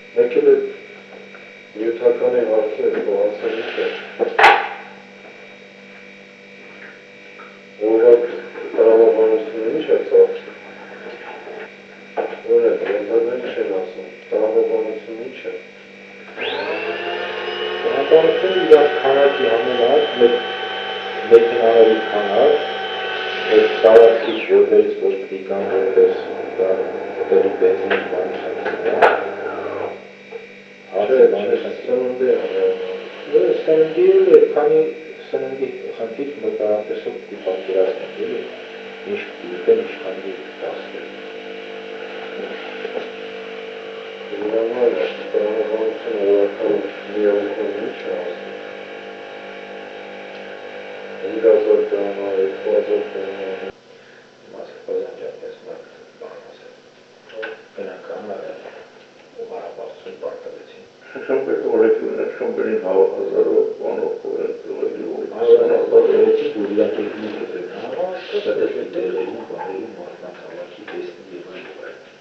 Մեկ էլ այդ նյութականի հարցը բացանից է։ Օրինակ տրամաբանությունը ինչ է ծախսում։ Օրինակ ռենտալներ չեն ասում, տրամաբանությունը ինչ է։ Տրամաբանությունը իրար քանակի համենակ, մեքենաների քանակ, այդ տարածքի որպես որ դիկան որպես դերի բենզինի սննդի էլ քանի սննդի խնդիր մտածելով պատկերացնել ինչ դիտեն իշխանի դասներ տրամաբանությունը որակալ միավորում ինչ է ասում։ 5000 դրամ, 2000 դրամ մասկազանջապես մարդ բան ասել գնանք անարել ու հարաբարձում պարտավեցին Շամբերի օրեկյուններ, շամբերին հավախազարով, բանով կորեն, Հավաքեցին, որ իրանք երկնի կտրեն, տեղերում, բարերում, մարդնակ հավաքի տեսնի և այլ